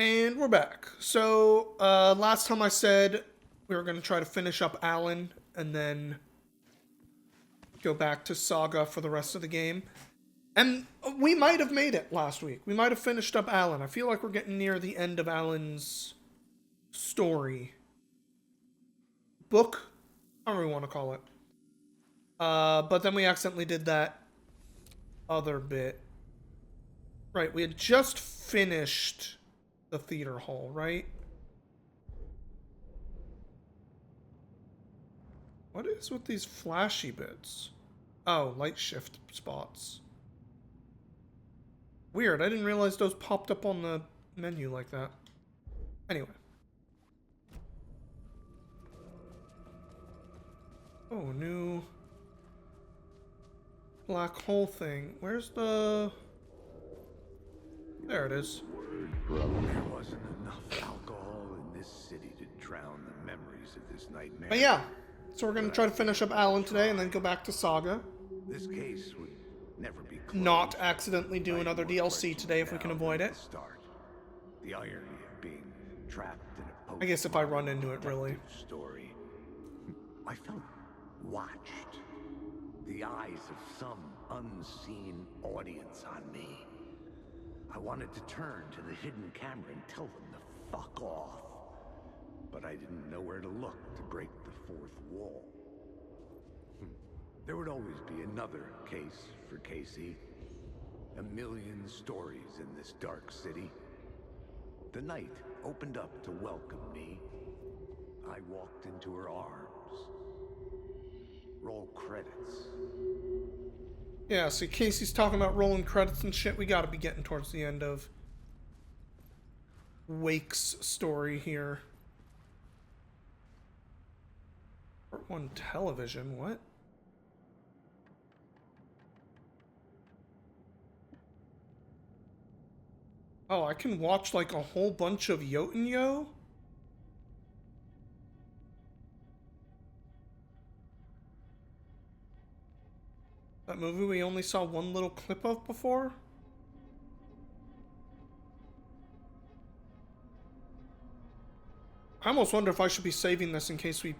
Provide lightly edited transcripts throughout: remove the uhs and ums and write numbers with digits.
And we're back. So, last time I said we were going to try to finish up Alan and then go back to Saga for the rest of the game. And we might have made it last week. We might have finished up Alan. I feel like we're getting near the end of Alan's story. Book? However you want to call it. But then we accidentally did that other bit. Right, we had just finished the theater hall, right? What is with these flashy bits? Oh, light shift spots. Weird, I didn't realize those popped up on the menu like that. Anyway. Oh, new black hole thing. Where's the... There it is. There wasn't enough alcohol in this city to drown the memories of this nightmare. But yeah, so we're gonna try to finish up Alan today and then go back to Saga. This case would never be closed. Not accidentally do another DLC today if we can avoid it. The irony of being trapped in a I guess if I run into it, really. Story. I felt watched. The eyes of some unseen audience on me. I wanted to turn to the hidden camera and tell them to fuck off. But I didn't know where to look to break the fourth wall. There would always be another case for Casey. A million stories in this dark city. The night opened up to welcome me. I walked into her arms. Roll credits. Yeah, so Casey's talking about rolling credits and shit. We gotta be getting towards the end of Wake's story here. Part 1 television, what? Oh, I can watch like a whole bunch of Yotenyo? That movie we only saw one little clip of before? I almost wonder if I should be saving this in case we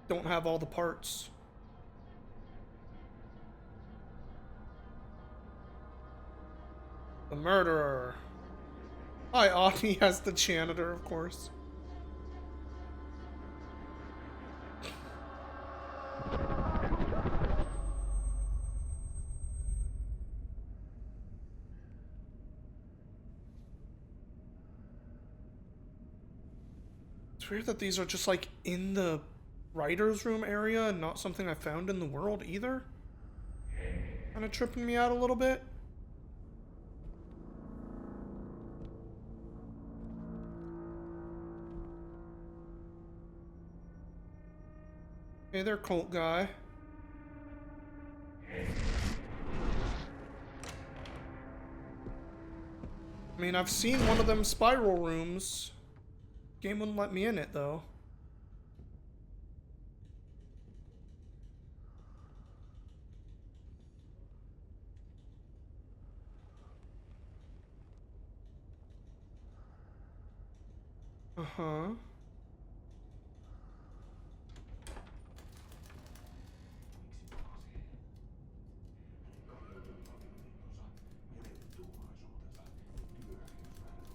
don't have all the parts. The murderer. Hi, Audie as the janitor, of course. It's weird that these are just like in the writer's room area and not something I found in the world either. Kind of tripping me out a little bit. Hey there, cult guy. I mean, I've seen one of them spiral rooms. Game wouldn't let me in it, though. Uh-huh.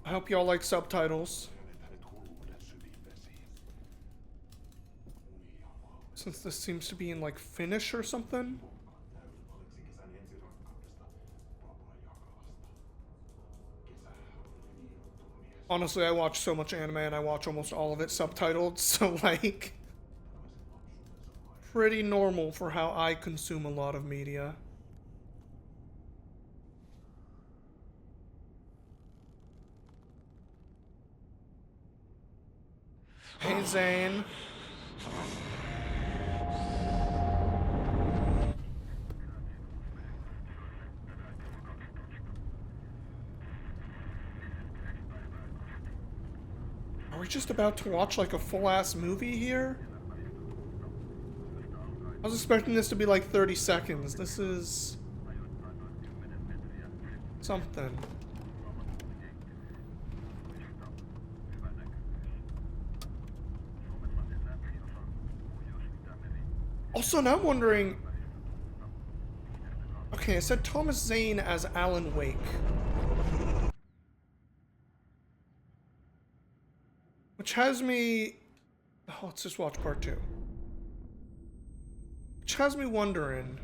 I hope y'all like subtitles. Since this seems to be in like Finnish or something. Honestly, I watch so much anime and I watch almost all of it subtitled, so like pretty normal for how I consume a lot of media. Hey, Zane. Are we just about to watch like a full-ass movie here? I was expecting this to be like 30 seconds. This is... something. Also, now I'm wondering... Okay, I said Thomas Zane as Alan Wake. Which has me... Oh, let's just watch part 2. Which has me wondering...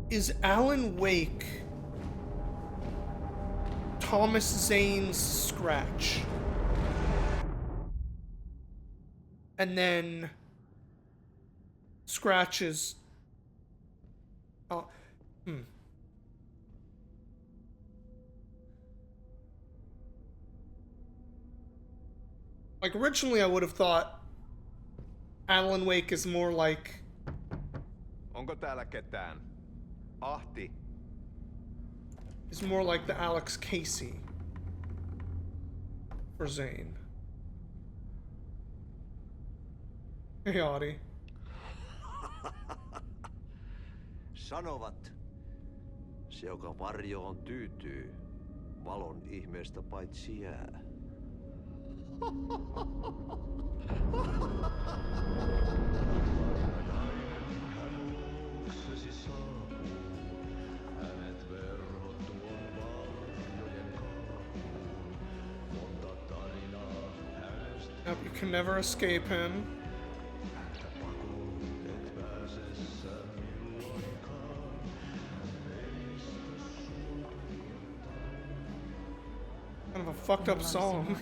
Is Alan Wake Thomas Zane's Scratch? And then Scratch is... Oh, Like, originally I would have thought Alan Wake is more like... Onko täällä ketään? Ahti. Is more like the Alex Casey for Zane. Hey, Audie. Sanovat, se joka varjoon tyytyy, valon ihmeestä paitsi jää. Yep, you can never escape him. Kind of a fucked up song.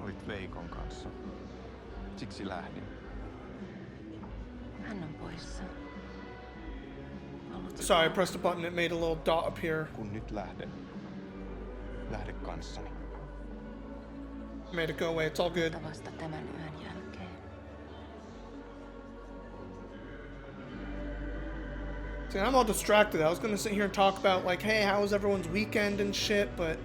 Olit Veikon kanssa. Siksi lähdin. Hän on poissa. Sorry, I pressed a button, it made a little dot appear. Kun nyt lähden. Lähde kanssani. Made it go away, it's all good. Vasta tämän yön jälkeen. See, I'm all distracted. I was gonna sit here and talk about, like, hey, how was everyone's weekend and shit, but...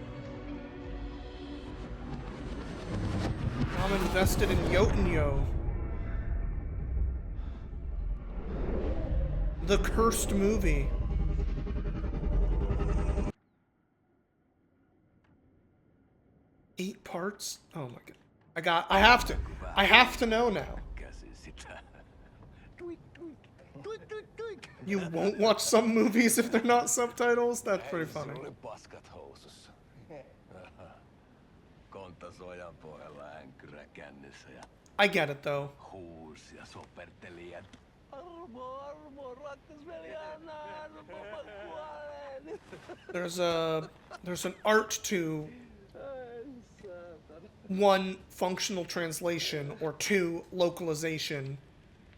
I'm invested in Yotenyo. The Cursed Movie. Eight parts? Oh my god. I have to know now. You won't watch some movies if they're not subtitles? That's pretty funny. Paskat housussa. Kontasojan pohjalla änkyrä kännissä ja I get it though. huusi ja soperteli ja armo, rakkas veli, anna armo, mä kuolen. There's an art to one, functional translation, or two, localization,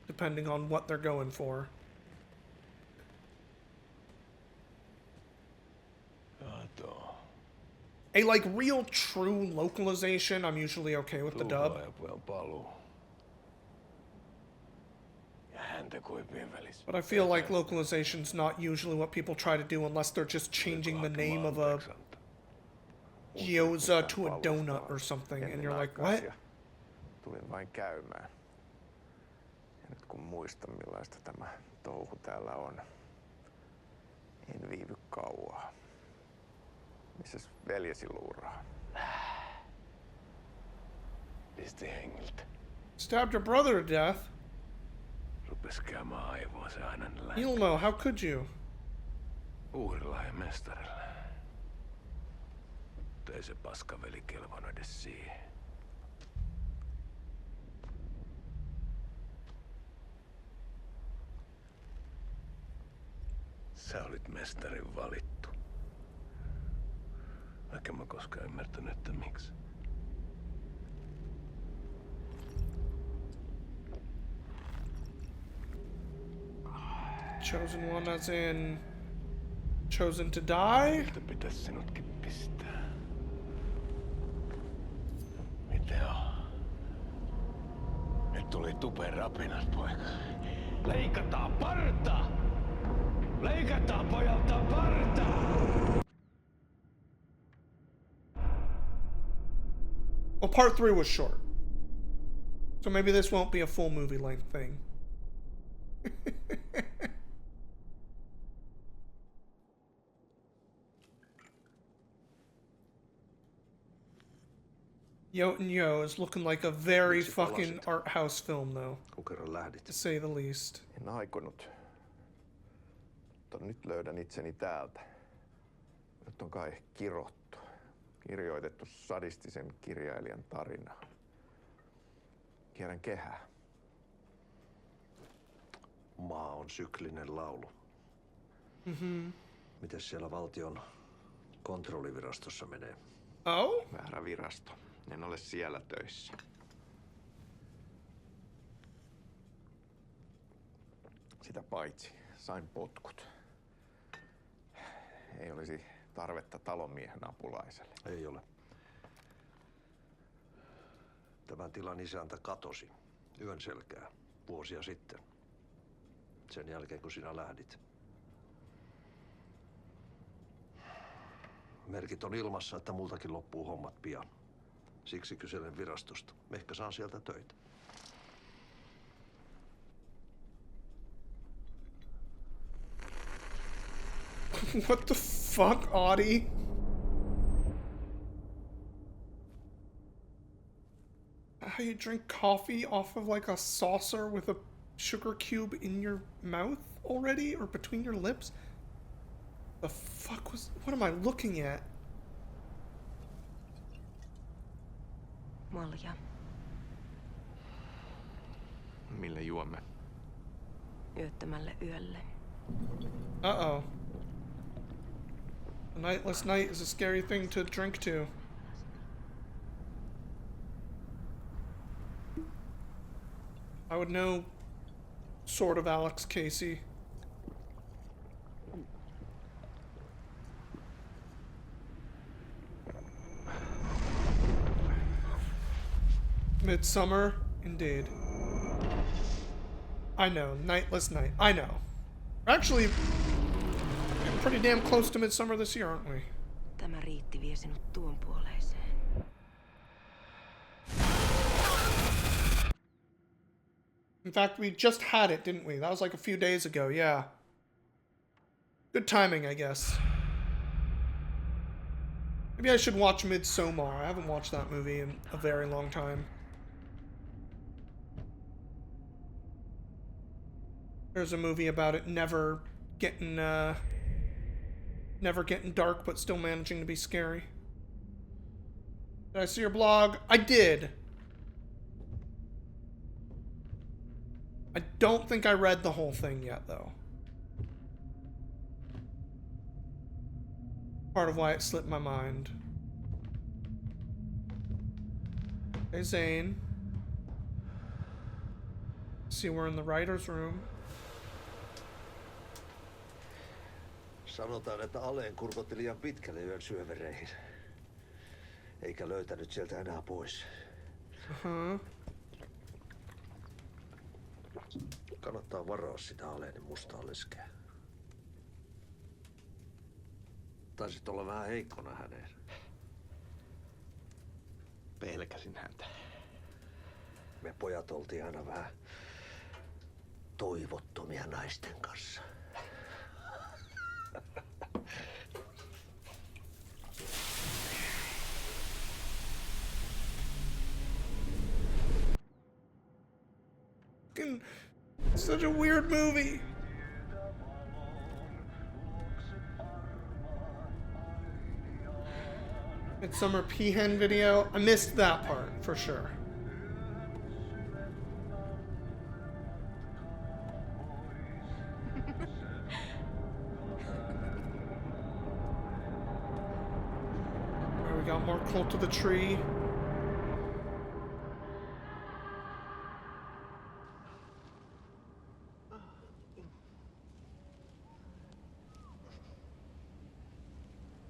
depending on what they're going for. A, like, real, true localization, I'm usually okay with the dub. But I feel like localization's not usually what people try to do unless they're just changing the name of a gyoza to a donut or something, and you're like, what? Tulin vain käymään. Ja nyt kun muistan millaista tämä touhu täällä on, en viivy kauaa. Missäs veljesi luuraa? Pisti hengiltä. Stabbed your brother to death. Rupes käymään aivoa se aina You'll know, how could you? Uhrilla ja mestarilla. Mutta ei se paskaveli kelvannut edes siihen. Sä olit mestarin valittu. Vaikka mä koskaan ymmärtänyt, että miksi. Chosen one as in... chosen to die? Miltä pitäis sinutkin pistää? Mitä on? Nyt tuli tupen rapinat, poika. Leikataan parta! Leikataan pojalta parta! Well, part 3 was short. So maybe this won't be a full movie length thing. Yoten Yo is looking like a very Miksi fucking palasit? art house film, though, Kun kerran lähdit. to say the least. En aikonut. Mutta nyt löydän itseni täältä. Nyt on kai kirottu. Kirjoitettu sadistisen kirjailijan tarinaa. Kierrän kehää. Maa on syklinen laulu. Mites siellä valtion kontrollivirastossa menee? Oh? Väärä virasto. En ole siellä töissä. Sitä paitsi sain potkut. Ei olisi tarvetta talonmiehen apulaiselle. Ei ole. Tämän tilan isäntä katosi yön selkää vuosia sitten. Sen jälkeen kun sinä lähdit. Merkit on ilmassa, että multakin loppuu hommat pian. Siksi kyselen virastosta. Ehkä saan sieltä töitä. What the fuck, Audie? How you drink coffee off of like a saucer with a sugar cube in your mouth already? Or between your lips? The fuck was... What am I looking at? Malja. Millä juomme? Yöttömälle yölle. Uh-oh. A nightless night is a scary thing to drink to. I would know sort of Alex Casey. Midsummer, indeed. I know, Nightless Night. I know. We're actually getting pretty damn close to Midsummer this year, aren't we? Tämä riitti vie sinut tuon puoleiseen. In fact, we just had it, didn't we? That was like a few days ago, yeah. Good timing, I guess. Maybe I should watch Midsommar. I haven't watched that movie in a very long time. There's a movie about it never getting dark but still managing to be scary. Did I see your blog? I did. I don't think I read the whole thing yet, though. Part of why it slipped my mind. Hey, Zane. See, we're in the writer's room. Sanotaan, että Aleen kurkotti liian pitkälle yön syövereihin. Eikä löytänyt sieltä enää pois. Uh-huh. Kannattaa varoa sitä Aleenin mustaa leskeä. Taisit olla vähän heikkona häneen. Pelkäsin häntä. Me pojat oltiin aina vähän toivottomia naisten kanssa. Such a weird movie. Midsummer Peahen video. I missed that part for sure. Alright, we got more Cult of the Tree.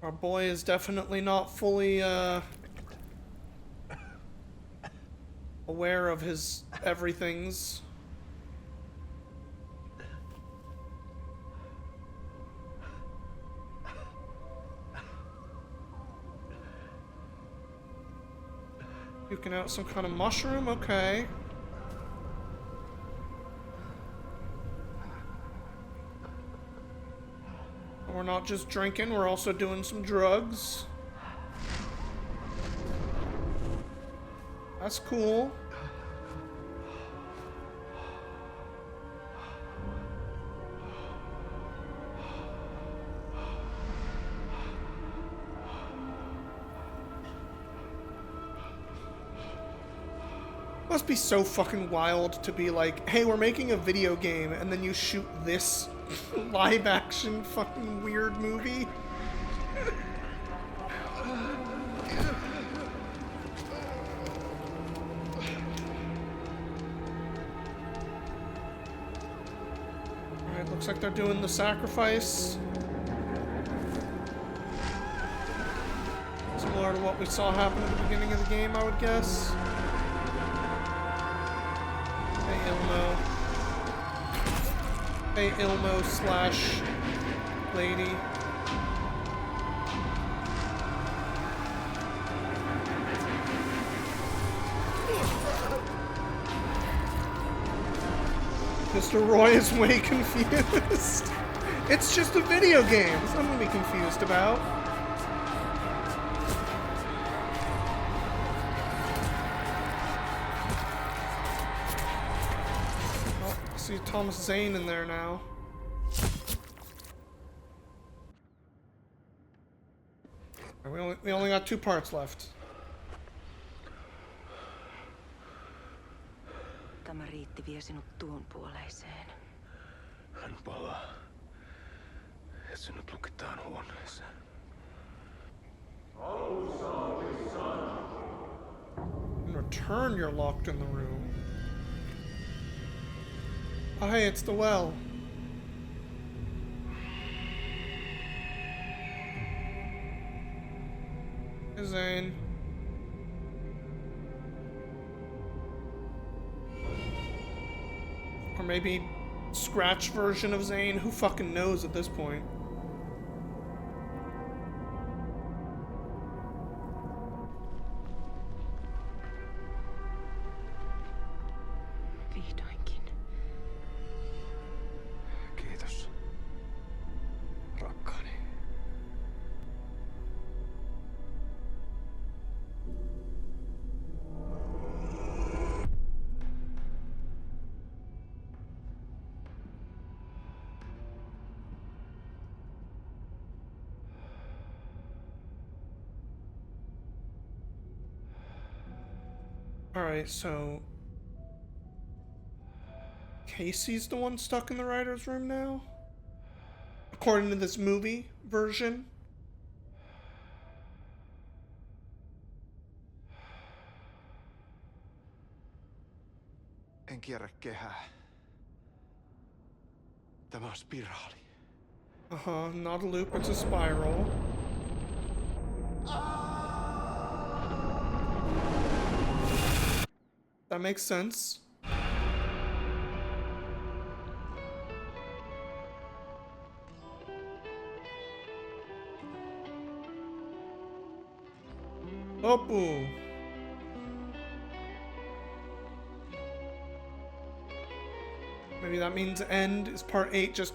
Our boy is definitely not fully aware of his everythings. Puking out some kind of mushroom? Okay. We're not just drinking, we're also doing some drugs. That's cool. Must be so fucking wild to be like, hey, we're making a video game, and then you shoot this live action fucking weird movie. Alright, looks like they're doing the sacrifice. Similar to what we saw happen at the beginning of the game, I would guess. Hey, Ilmo slash lady. Mr. Roy is way confused. It's just a video game. There's nothing to be confused about. See Thomas Zane in there now. We only got 2 parts left. Tämä riitti vie sinut tuon puoleiseen. Hän palaa. Ja sinut lukitaan huoneeseen. In return, you're locked in the room. Oh, hey, it's the well. Hey, Zane. Or maybe scratch version of Zane. Who fucking knows at this point? Vihdoinkin. Kiitos, rakkaani. Alright, so Casey's the one stuck in the writer's room now? According to this movie version? En kierrä kehää. Tämä on spiraali. Uh-huh, not a loop, it's a spiral. That makes sense. Oppo. Maybe that means end. Is part 8 just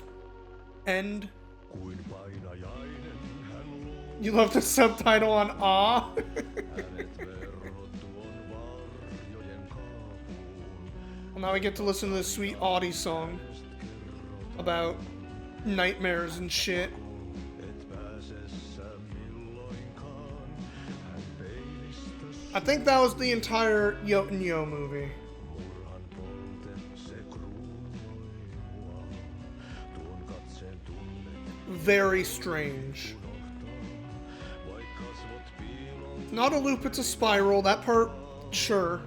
end? You love the subtitle on Ah? Well, now we get to listen to this sweet Audie song about nightmares and shit. I think that was the entire Yoten Yo movie. Very strange. Not a loop, it's a spiral. That part, sure.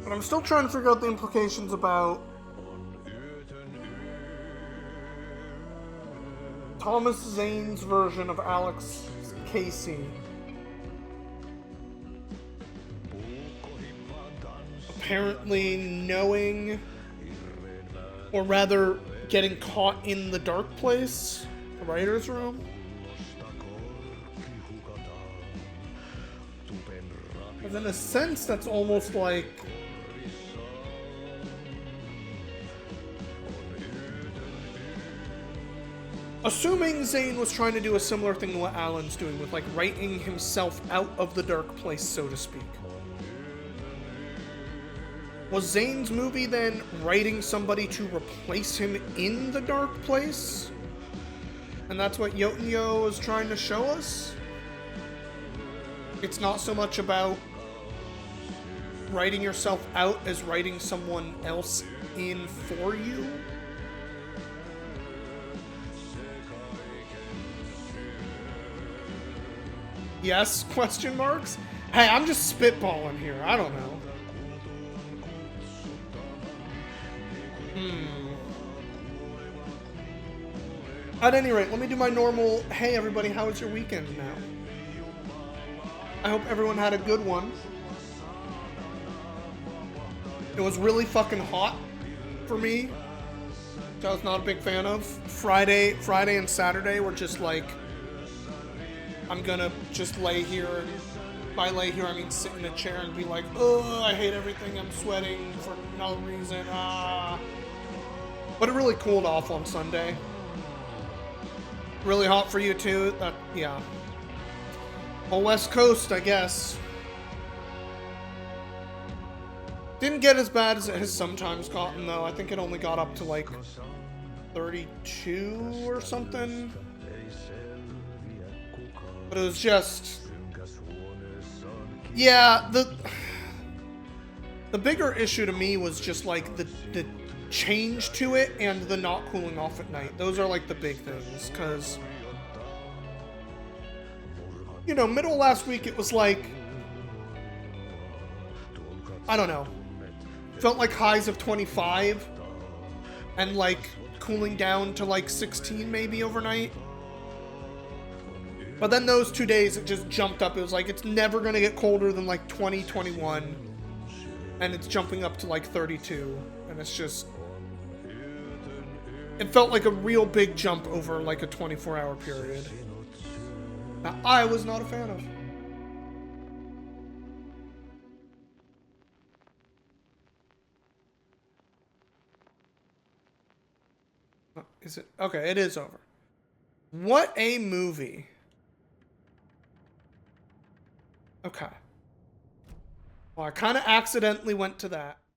But I'm still trying to figure out the implications about Thomas Zane's version of Alex Casey. Apparently knowing, or rather getting caught in the dark place, the writer's room. Because in a sense, that's almost like Assuming Zane was trying to do a similar thing to what Alan's doing with, like, writing himself out of the dark place, so to speak. Was Zane's movie then writing somebody to replace him in the dark place? And that's what Yotunyo is trying to show us? It's not so much about writing yourself out as writing someone else in for you? Yes? Question marks? Hey, I'm just spitballing here. I don't know. At any rate, let me do my normal, hey everybody, how was your weekend now? I hope everyone had a good one. It was really fucking hot for me, which I was not a big fan of. Friday and Saturday were just like, I'm gonna just lay here, and by lay here I mean sit in a chair and be like, oh, I hate everything, I'm sweating for no reason, But it really cooled off on Sunday. Really hot for you too? Yeah. Well, West Coast, I guess. Didn't get as bad as it has sometimes gotten, though. I think it only got up to like 32 or something. But it was just... Yeah, the bigger issue to me was just like the change to it and the not cooling off at night. Those are like the big things, because, you know, middle of last week it was like, I don't know, felt like highs of 25 and like cooling down to like 16 maybe overnight. But then those 2 days it just jumped up. It was like, it's never gonna get colder than like 20, 21, and it's jumping up to like 32, and it's just, it felt like a real big jump over like a 24-hour period. Now, I was not a fan of. Is it? Okay, it is over. What a movie. Okay. Well, I kind of accidentally went to that.